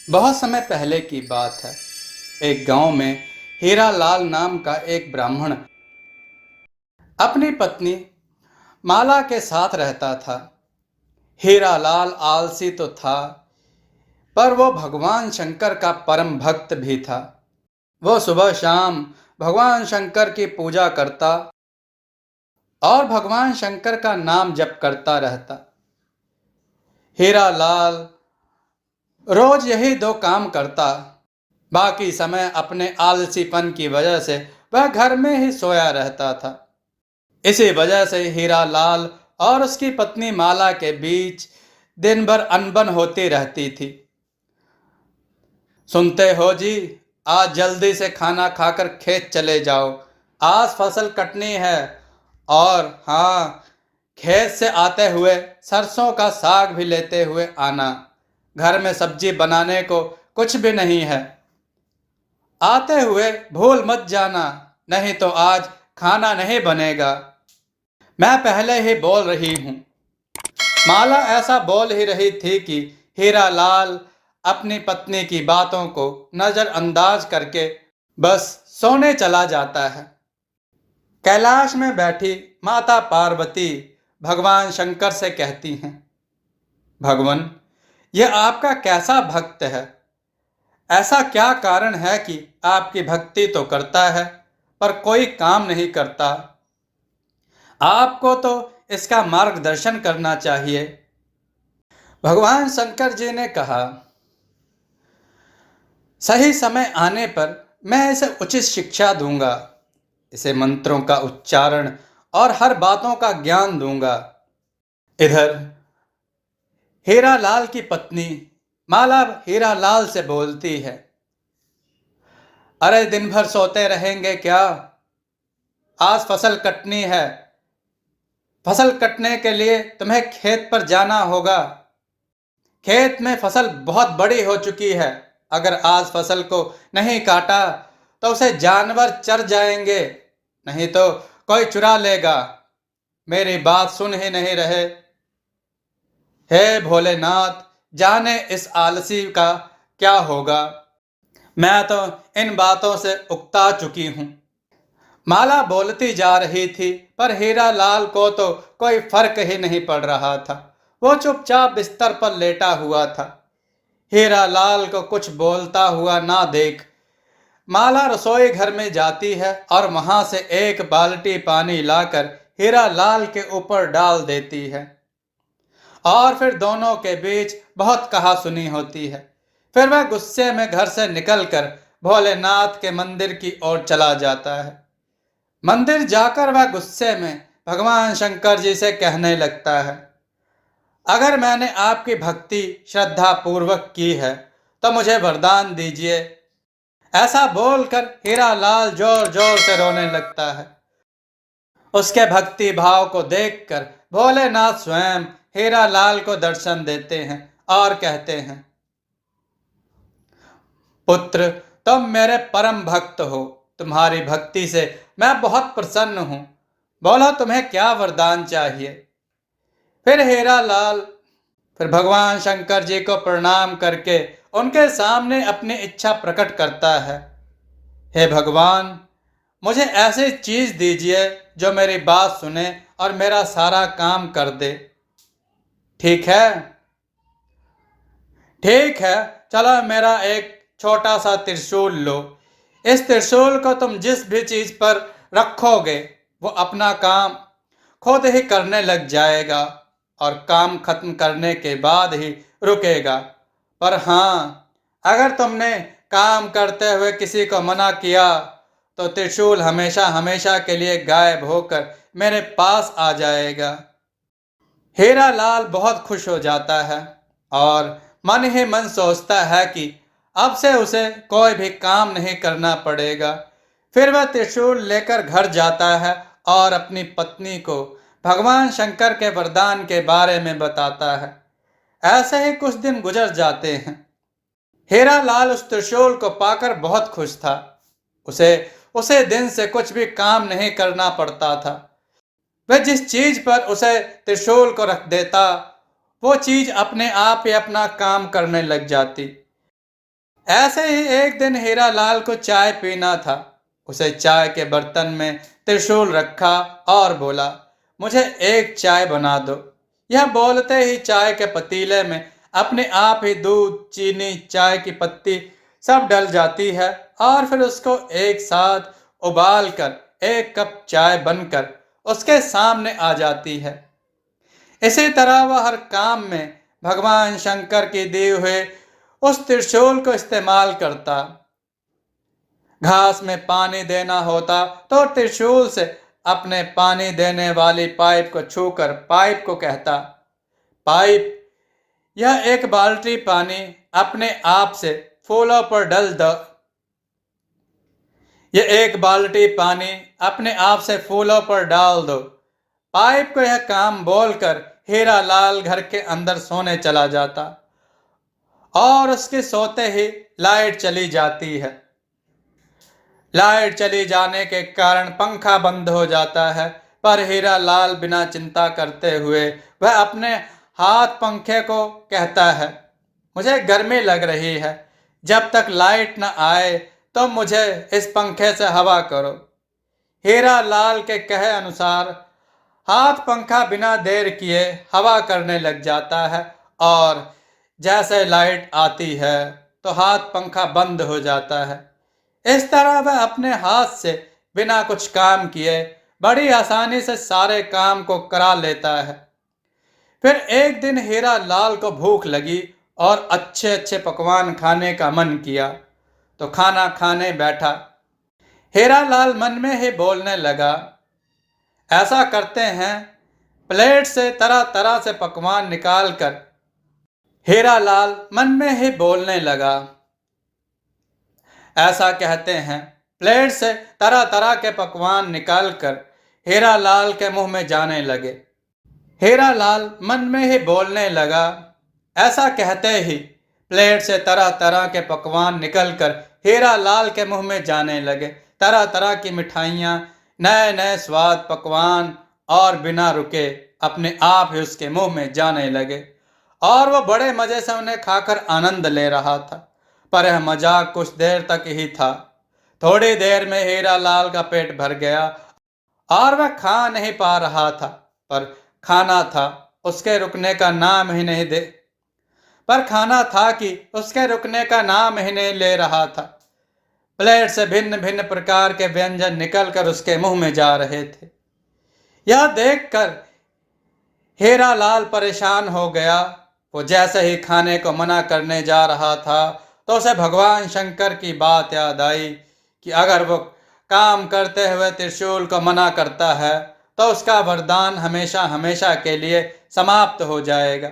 बहुत समय पहले की बात है। एक गांव में हीरा लाल नाम का एक ब्राह्मण अपनी पत्नी माला के साथ रहता था। हीरा लाल आलसी तो था, पर वो भगवान शंकर का परम भक्त भी था। वो सुबह शाम भगवान शंकर की पूजा करता और भगवान शंकर का नाम जप करता रहता। हीरा लाल रोज यही दो काम करता। बाकी समय अपने आलसीपन की वजह से वह घर में ही सोया रहता था। इसी वजह से हीरा लाल और उसकी पत्नी माला के बीच दिन भर अनबन होती रहती थी। सुनते हो जी, आज जल्दी से खाना खाकर खेत चले जाओ, आज फसल कटनी है। और हाँ, खेत से आते हुए सरसों का साग भी लेते हुए आना। घर में सब्जी बनाने को कुछ भी नहीं है, आते हुए भूल मत जाना, नहीं तो आज खाना नहीं बनेगा। मैं पहले ही बोल रही हूँ। माला ऐसा बोल ही रही थी कि हीरा लाल अपनी पत्नी की बातों को नजरअंदाज करके बस सोने चला जाता है। कैलाश में बैठी माता पार्वती भगवान शंकर से कहती हैं, भगवान, यह आपका कैसा भक्त है? ऐसा क्या कारण है कि आपकी भक्ति तो करता है पर कोई काम नहीं करता? आपको तो इसका मार्गदर्शन करना चाहिए। भगवान शंकर जी ने कहा, सही समय आने पर मैं इसे उचित शिक्षा दूंगा, इसे मंत्रों का उच्चारण और हर बातों का ज्ञान दूंगा। इधर हीरा लाल की पत्नी माला हीरा लाल से बोलती है, अरे दिन भर सोते रहेंगे क्या? आज फसल कटनी है। फसल कटने के लिए तुम्हें खेत पर जाना होगा। खेत में फसल बहुत बड़ी हो चुकी है। अगर आज फसल को नहीं काटा तो उसे जानवर चर जाएंगे, नहीं तो कोई चुरा लेगा। मेरी बात सुन ही नहीं रहे। हे भोलेनाथ, जाने इस आलसी का क्या होगा। मैं तो इन बातों से उकता चुकी हूँ। माला बोलती जा रही थी, पर हीरा लाल को तो कोई फर्क ही नहीं पड़ रहा था। वो चुपचाप बिस्तर पर लेटा हुआ था। हीरा लाल को कुछ बोलता हुआ ना देख माला रसोई घर में जाती है और वहां से एक बाल्टी पानी लाकर हीरा लाल के ऊपर डाल देती है। और फिर दोनों के बीच बहुत कहा सुनी होती है। फिर वह गुस्से में घर से निकलकर भोलेनाथ के मंदिर की ओर चला जाता है। मंदिर जाकर वह गुस्से में भगवान शंकर जी से कहने लगता है, अगर मैंने आपकी भक्ति श्रद्धा पूर्वक की है तो मुझे वरदान दीजिए। ऐसा बोलकर हीरा लाल जोर जोर से रोने लगता है। उसके भक्ति भाव को देखकर भोलेनाथ स्वयं हीरा लाल को दर्शन देते हैं और कहते हैं, पुत्र, तुम मेरे परम भक्त हो। तुम्हारी भक्ति से मैं बहुत प्रसन्न हूं। बोलो, तुम्हें क्या वरदान चाहिए? फिर हीरा लाल फिर भगवान शंकर जी को प्रणाम करके उनके सामने अपनी इच्छा प्रकट करता है। हे भगवान, मुझे ऐसी चीज दीजिए जो मेरी बात सुने और मेरा सारा काम कर दे। ठीक है? ठीक है, चलो मेरा एक छोटा सा त्रिशूल लो। इस त्रिशूल को तुम जिस भी चीज पर रखोगे वो अपना काम खुद ही करने लग जाएगा और काम खत्म करने के बाद ही रुकेगा। पर हाँ, अगर तुमने काम करते हुए किसी को मना किया तो त्रिशूल हमेशा हमेशा के लिए गायब होकर मेरे पास आ जाएगा। हीरा लाल बहुत खुश हो जाता है और मन ही मन सोचता है कि अब से उसे कोई भी काम नहीं करना पड़ेगा। फिर वह त्रिशूल लेकर घर जाता है और अपनी पत्नी को भगवान शंकर के वरदान के बारे में बताता है। ऐसे ही कुछ दिन गुजर जाते हैं। हीरा लाल उस त्रिशूल को पाकर बहुत खुश था। उसे उसे दिन से कुछ भी काम नहीं करना पड़ता था। वह जिस चीज पर उसे त्रिशूल को रख देता वो चीज अपने आप ही अपना काम करने लग जाती। ऐसे ही एक दिन हीरा लाल को चाय पीना था। उसे चाय के बर्तन में त्रिशूल रखा और बोला, मुझे एक चाय बना दो। यह बोलते ही चाय के पतीले में अपने आप ही दूध, चीनी, चाय की पत्ती सब डल जाती है और फिर उसको एक साथ उबाल कर एक कप चाय बनकर उसके सामने आ जाती है। इसी तरह वह हर काम में भगवान शंकर की दिए हुए उस त्रिशूल को इस्तेमाल करता। घास में पानी देना होता तो त्रिशूल से अपने पानी देने वाली पाइप को छूकर पाइप को कहता, पाइप, यह एक बाल्टी पानी अपने आप से फूलों पर डल दो। यह एक बाल्टी पानी अपने आप से फूलों पर डाल दो। पाइप को यह काम बोलकर हीरा लाल घर के अंदर सोने चला जाता और उसके सोते ही लाइट चली जाती है। लाइट चली जाने के कारण पंखा बंद हो जाता है, पर हीरा लाल बिना चिंता करते हुए वह अपने हाथ पंखे को कहता है, मुझे गर्मी लग रही है, जब तक लाइट न आए तो मुझे इस पंखे से हवा करो। हीरा लाल के कहे अनुसार हाथ पंखा बिना देर किए हवा करने लग जाता है और जैसे लाइट आती है तो हाथ पंखा बंद हो जाता है। इस तरह वह अपने हाथ से बिना कुछ काम किए बड़ी आसानी से सारे काम को करा लेता है। फिर एक दिन हीरा लाल को भूख लगी और अच्छे अच्छे पकवान खाने का मन किया, तो खाना खाने बैठा। हीरा लाल मन में ही बोलने लगा, ऐसा करते हैं, प्लेट से तरह तरह से पकवान निकाल कर। हीरा लाल मन में ही बोलने लगा, ऐसा कहते हैं, प्लेट से तरह तरह के पकवान निकालकर हीरा लाल के मुंह में जाने लगे। हीरा लाल मन में ही बोलने लगा, ऐसा कहते ही प्लेट से तरह तरह के पकवान निकलकर हीरा लाल के मुंह में जाने लगे। तरह तरह की मिठाइयाँ, नए नए स्वाद पकवान और बिना रुके अपने आप ही उसके मुंह में जाने लगे और वह बड़े मजे से उन्हें खाकर आनंद ले रहा था। पर यह मजाक कुछ देर तक ही था। थोड़ी देर में हीरा लाल का पेट भर गया और वह खा नहीं पा रहा था, पर खाना था उसके रुकने का नाम ही नहीं दे पर खाना था कि उसके रुकने का नाम ही नहीं ले रहा था। प्लेट से भिन्न भिन्न प्रकार के व्यंजन निकलकर उसके मुंह में जा रहे थे। यह देखकर हीरा लाल परेशान हो गया। वो जैसे ही खाने को मना करने जा रहा था तो उसे भगवान शंकर की बात याद आई कि अगर वो काम करते हुए त्रिशूल को मना करता है तो उसका वरदान हमेशा हमेशा के लिए समाप्त हो जाएगा।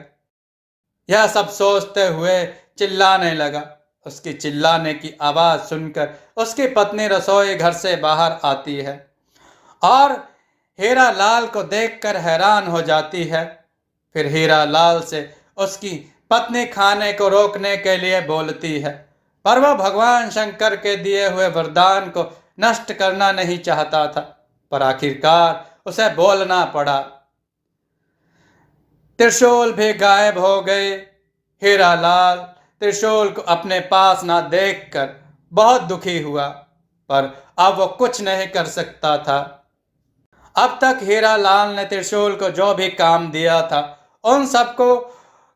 यह सब सोचते हुए चिल्लाने लगा। उसकी चिल्लाने की आवाज सुनकर उसकी पत्नी रसोई घर से बाहर आती है और हीरा लाल को देखकर हैरान हो जाती है। फिर हीरा लाल से उसकी पत्नी खाने को रोकने के लिए बोलती है, पर वह भगवान शंकर के दिए हुए वरदान को नष्ट करना नहीं चाहता था। पर आखिरकार उसे बोलना पड़ा। त्रिशूल भी गायब हो गए। हीरा लाल त्रिशूल को अपने पास ना देखकर बहुत दुखी हुआ, पर अब वो कुछ नहीं कर सकता था। अब तक हीरा लाल ने त्रिशूल को जो भी काम दिया था उन सबको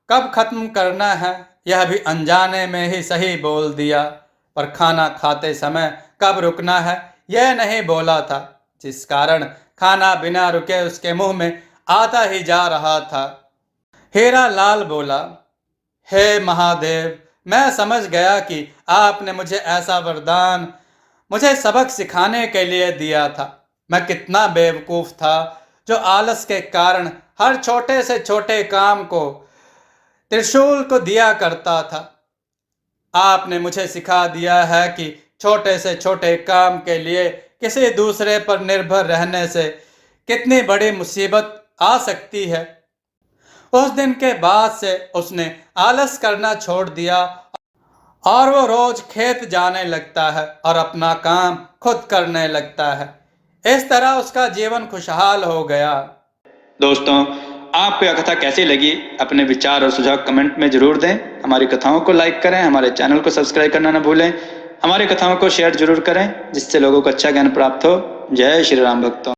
कब खत्म करना है यह भी अनजाने में ही सही बोल दिया, पर खाना खाते समय कब रुकना है यह नहीं बोला था, जिस कारण खाना बिना रुके उसके मुंह में आता ही जा रहा था। हीरा लाल बोला, हे महादेव, मैं समझ गया कि आपने मुझे ऐसा वरदान मुझे सबक सिखाने के लिए दिया था। मैं कितना बेवकूफ़ था जो आलस के कारण हर छोटे से छोटे काम को त्रिशूल को दिया करता था। आपने मुझे सिखा दिया है कि छोटे से छोटे काम के लिए किसी दूसरे पर निर्भर रहने से कितनी बड़ी मुसीबत आ सकती है। उस दिन के बाद से उसने आलस करना छोड़ दिया और वो रोज खेत जाने लगता है और अपना काम खुद करने लगता है। इस तरह उसका जीवन खुशहाल हो गया। दोस्तों, आपको यह कथा कैसी लगी, अपने विचार और सुझाव कमेंट में जरूर दें। हमारी कथाओं को लाइक करें, हमारे चैनल को सब्सक्राइब करना न भूलें। हमारी कथाओं को शेयर जरूर करें, जिससे लोगों को अच्छा ज्ञान प्राप्त हो। जय श्री राम भक्तों।